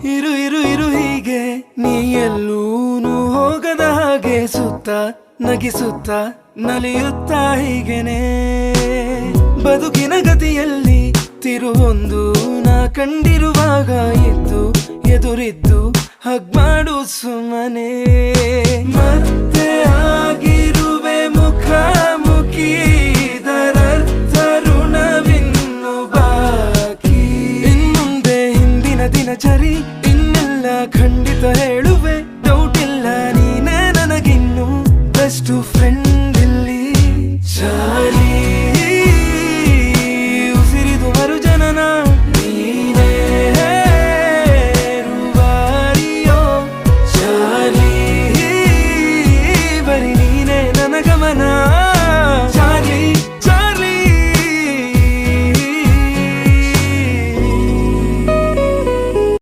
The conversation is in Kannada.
ಇರು ಇರು ಇರು ಹೀಗೆ ನೀ ಎಲ್ಲೂನು ಹೋಗದ ಹಾಗೆ ಸುತ್ತ ನಗಿಸುತ್ತ ನಲಿಯುತ್ತ ಹೀಗೆನೆ ಬದುಕಿನ ಗತಿಯಲ್ಲಿ ತಿರುವೊಂದು ನಾ ಕಂಡಿರುವಾಗ ಇದ್ದು ಎದುರಿದ್ದು ಹಗ್ ಮಾಡು ಸುಮ್ಮನೆ ಮತ್ತೆ ಆಗಿರುವೆ ಮುಖಾಮುಖಿ ಇದರರ್ಥ ಋಣವಿನ್ನು ಬಾಕಿ ಇನ್ನುಂದೆ ಹಿಂದಿನ ದಿನಚರಿ ಇನ್ನೆಲ್ಲ ಖಂಡಿತ ಹೇಳುವೆ ಡೌಟ್ ಇಲ್ಲ ನೀನೇ ನನಗಿನ್ನು ಬೆಸ್ಟ್ ಫ್ರೆಂಡ್ ಇಲ್ಲಿ ಚಾಲಿ